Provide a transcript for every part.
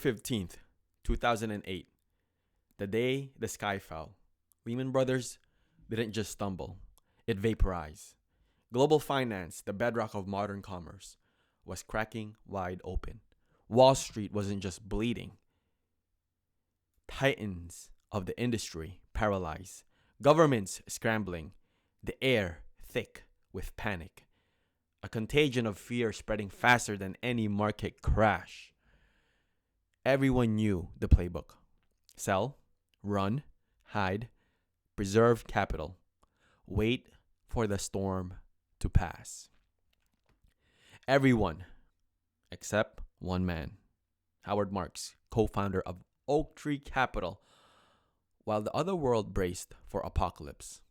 15th, 2008, the day the sky fell. Lehman Brothers didn't just stumble, it vaporized. Global finance, the bedrock of modern commerce, was cracking wide open. Wall Street wasn't just bleeding, titans of the industry paralyzed, governments scrambling, the air thick with panic, a contagion of fear spreading faster than any market crash. Everyone knew the playbook: sell, run, hide, preserve capital, wait for the storm to pass. Everyone except one man, Howard Marks, co founder of Oak Tree Capital, while the other world braced for apocalypse.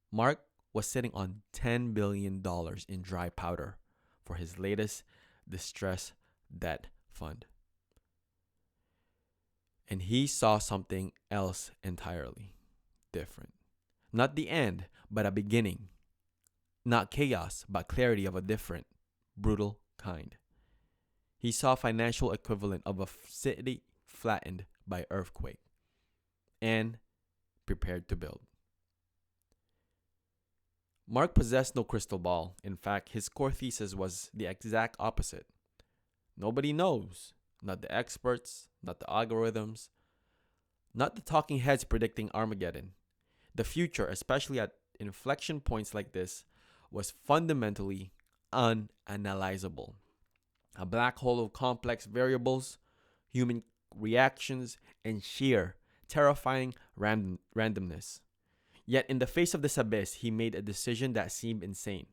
Mark was sitting on $10 billion in dry powder for his latest distress debt fund. And he saw something else entirely different. Not the end, but a beginning. Not chaos, but clarity of a different, brutal kind. He saw financial equivalent of a city flattened by earthquake and prepared to build. Mark possessed no crystal ball. In fact, his core thesis was the exact opposite. Nobody knows. Not the experts, not the algorithms, not the talking heads predicting Armageddon. The future, especially at inflection points like this, was fundamentally unanalyzable. A black hole of complex variables, human reactions, and sheer, terrifying randomness. Yet, in the face of this abyss, he made a decision that seemed insane.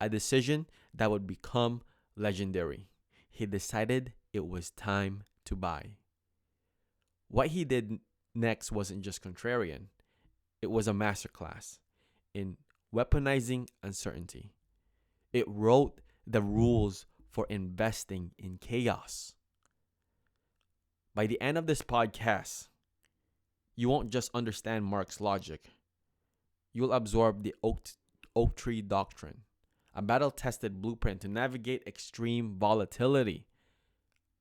A decision that would become legendary. He decided it was time to buy. What he did next wasn't just contrarian, it was a masterclass in weaponizing uncertainty. It wrote the rules for investing in chaos. By the end of this podcast, you won't just understand Mark's logic. You'll absorb the Oak Tree Doctrine, a battle-tested blueprint to navigate extreme volatility,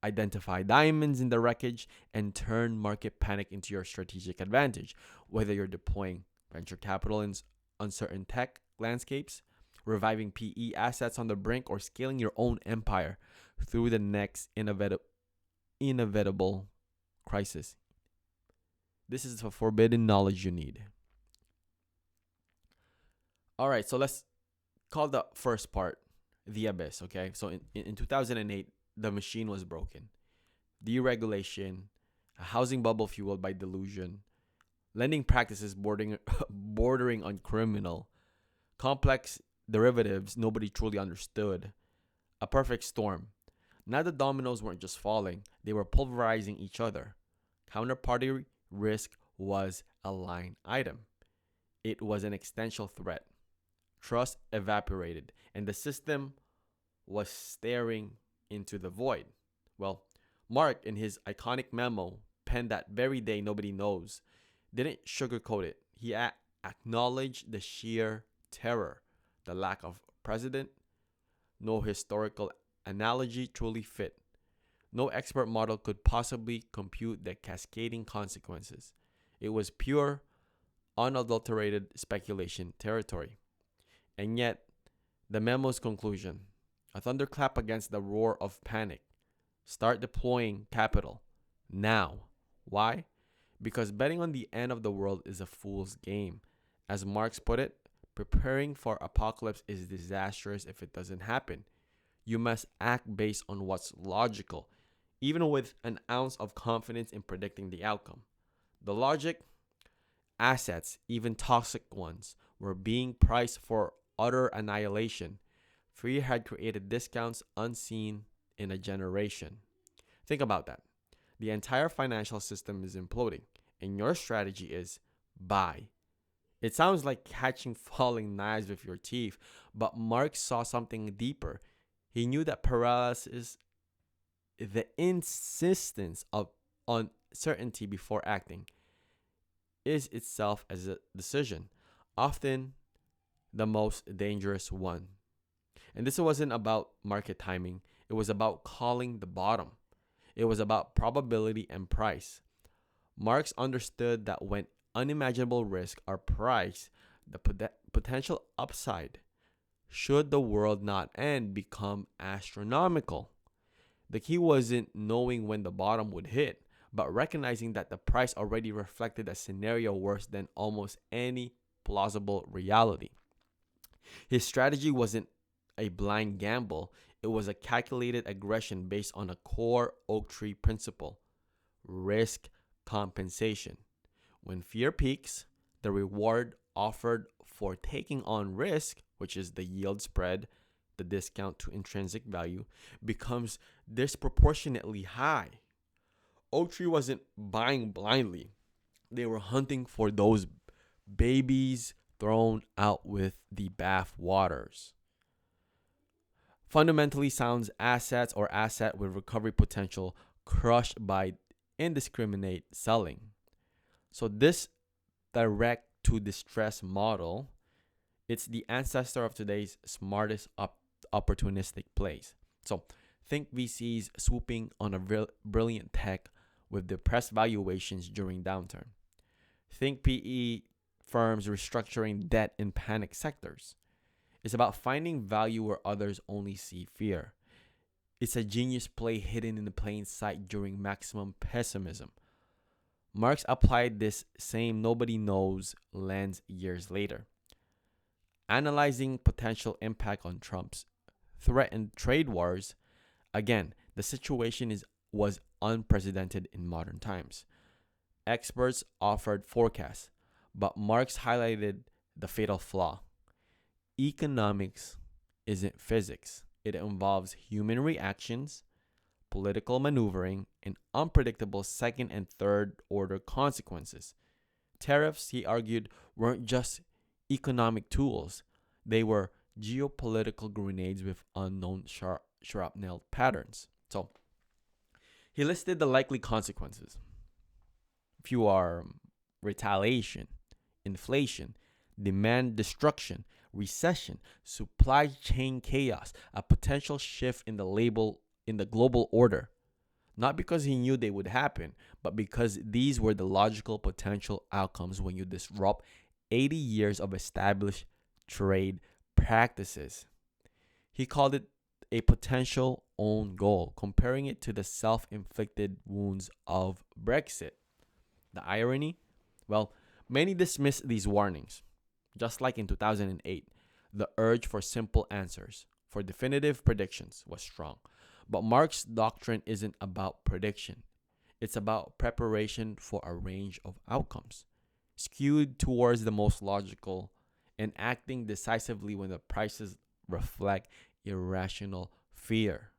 identify diamonds in the wreckage, and turn market panic into your strategic advantage. Whether you're deploying venture capital in uncertain tech landscapes, reviving PE assets on the brink, or scaling your own empire through the next inevitable crisis. This is the forbidden knowledge you need. All right, so let's call the first part the abyss, okay? So in 2008, the machine was broken. Deregulation, a housing bubble fueled by delusion, lending practices bordering on criminal, complex derivatives nobody truly understood, a perfect storm. Now the dominoes weren't just falling, they were pulverizing each other. Counterparty risk was a line item. It was an existential threat. Trust evaporated, and the system was staring into the void. Well, Mark, in his iconic memo, penned that very day nobody knows, didn't sugarcoat it. He acknowledged the sheer terror, the lack of precedent, no historical analogy truly fit. No expert model could possibly compute the cascading consequences. It was pure, unadulterated speculation territory. And yet, the memo's conclusion, a thunderclap against the roar of panic. Start deploying capital now. Why? Because betting on the end of the world is a fool's game. As Marx put it, preparing for apocalypse is disastrous if it doesn't happen. You must act based on what's logical, even with an ounce of confidence in predicting the outcome. The logic, assets, even toxic ones, were being priced for utter annihilation. Fear had created discounts unseen in a generation. Think about that. The entire financial system is imploding, and your strategy is buy. It sounds like catching falling knives with your teeth, but Marx saw something deeper. He knew that paralysis, the insistence of uncertainty before acting, is itself as a decision, often the most dangerous one. And this wasn't about market timing, it was about calling the bottom. It was about probability and price. Marx understood that when unimaginable risks are priced, the potential upside, should the world not end, become astronomical. The key wasn't knowing when the bottom would hit, but recognizing that the price already reflected a scenario worse than almost any plausible reality. His strategy wasn't a blind gamble, it was a calculated aggression based on a core oak tree principle: risk compensation. When fear peaks, the reward offered for taking on risk, which is the yield spread, the discount to intrinsic value, becomes disproportionately high. Oaktree wasn't buying blindly. They were hunting for those babies thrown out with the bath waters. Fundamentally sound assets or asset with recovery potential crushed by indiscriminate selling. So this direct to distress model, it's the ancestor of today's smartest opportunistic plays. So think VCs swooping on a brilliant tech with depressed valuations during downturn. Think PE firms restructuring debt in panic sectors. It's about finding value where others only see fear. It's a genius play hidden in the plain sight during maximum pessimism. Marx applied this same nobody knows lens years later, analyzing potential impact on Trump's threatened trade wars. Again, the situation was unprecedented in modern times. Experts offered forecasts, but Marx highlighted the fatal flaw. Economics isn't physics. It involves human reactions, political maneuvering, and unpredictable second and third order consequences. Tariffs, he argued, weren't just economic tools, they were geopolitical grenades with unknown shrapnel patterns. So, he listed the likely consequences. Few are retaliation, inflation, demand destruction, recession, supply chain chaos, a potential shift in the global order. Not because he knew they would happen, but because these were the logical potential outcomes when you disrupt 80 years of established trade practices. He called it a potential own goal, comparing it to the self-inflicted wounds of Brexit. The irony? Well, many dismiss these warnings. Just like in 2008, the urge for simple answers, for definitive predictions, was strong. But Marx's doctrine isn't about prediction. It's about preparation for a range of outcomes, skewed towards the most logical and acting decisively when the prices reflect irrational fear.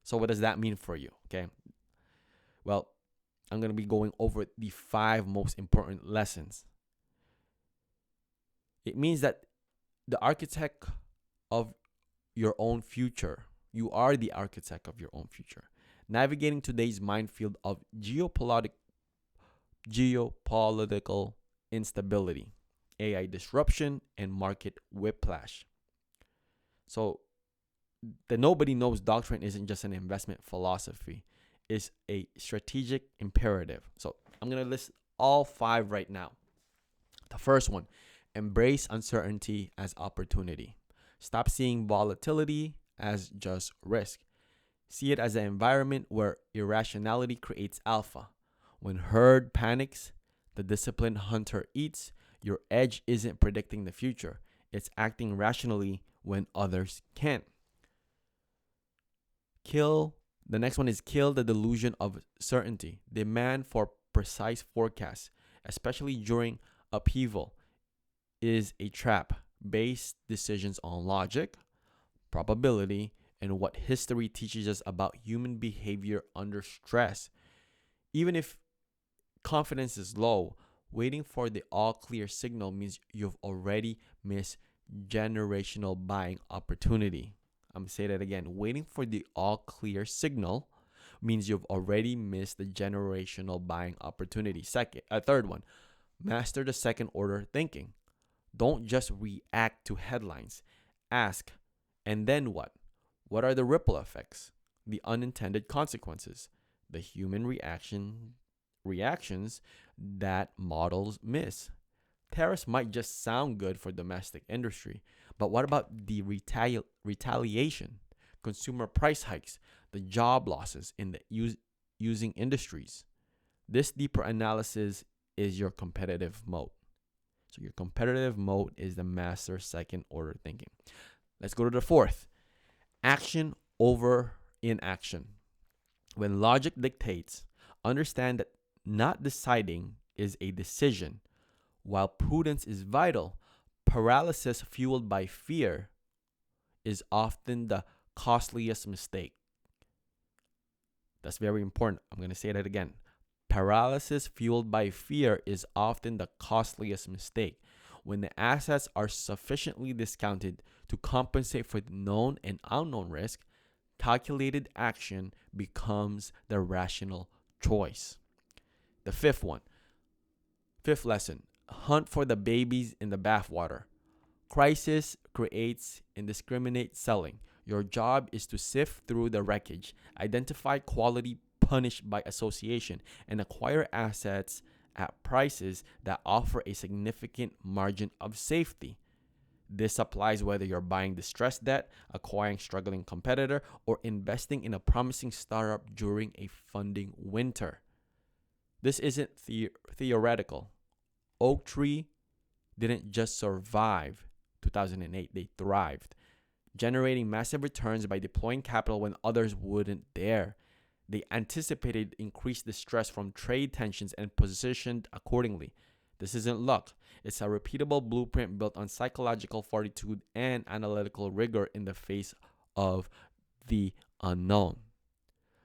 So what does that mean for you? Okay. Well, I'm going to be going over the 5 most important lessons. It means that the architect of your own future, you are the architect of your own future. Navigating today's minefield of geopolitical instability, AI disruption, and market whiplash. So the nobody knows doctrine isn't just an investment philosophy. It's a strategic imperative. So I'm going to list all 5 right now. The first one, embrace uncertainty as opportunity. Stop seeing volatility as just risk. See it as an environment where irrationality creates alpha. When herd panics, the disciplined hunter eats. Your edge isn't predicting the future. It's acting rationally when others can't. The next one is kill the delusion of certainty. Demand for precise forecasts, especially during upheaval, is a trap. Base decisions on logic, probability, and what history teaches us about human behavior under stress. Even if confidence is low, waiting for the all clear signal means you've already missed generational buying opportunity. I'm going to say that again. Waiting for the all clear signal means you've already missed the generational buying opportunity. Third one, master the second order thinking. Don't just react to headlines. Ask, and then what? What are the ripple effects, the unintended consequences, the human reactions that models miss. Tariffs might just sound good for domestic industry, but what about the retaliation, consumer price hikes, the job losses in the using industries? This deeper analysis is your competitive moat. So your competitive moat is the master second order thinking. Let's go to the fourth. Action over inaction. When logic dictates, understand that not deciding is a decision. While prudence is vital, paralysis fueled by fear is often the costliest mistake. That's very important. I'm going to say that again. Paralysis fueled by fear is often the costliest mistake. When the assets are sufficiently discounted to compensate for the known and unknown risk, calculated action becomes the rational choice. The fifth lesson, hunt for the babies in the bathwater. Crisis creates indiscriminate selling. Your job is to sift through the wreckage, identify quality punished by association, and acquire assets at prices that offer a significant margin of safety. This applies whether you're buying distressed debt, acquiring struggling competitor, or investing in a promising startup during a funding winter. This isn't theoretical. Oaktree didn't just survive 2008, they thrived, generating massive returns by deploying capital when others wouldn't dare. They anticipated increased distress from trade tensions and positioned accordingly. This isn't luck. It's a repeatable blueprint built on psychological fortitude and analytical rigor in the face of the unknown.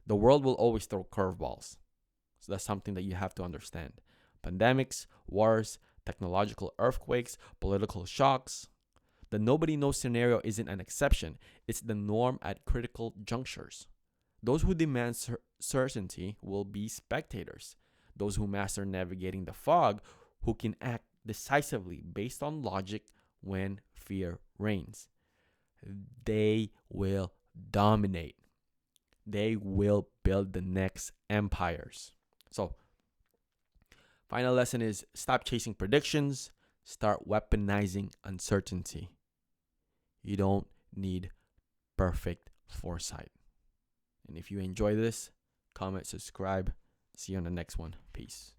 The world will always throw curveballs. So that's something that you have to understand. Pandemics, wars, technological earthquakes, political shocks. The nobody knows scenario isn't an exception. It's the norm at critical junctures. Those who demand certainty will be spectators. Those who master navigating the fog, who can act decisively based on logic when fear reigns. They will dominate. They will build the next empires. So, final lesson is stop chasing predictions, start weaponizing uncertainty. You don't need perfect foresight. And if you enjoy this, comment, subscribe. See you on the next one. Peace.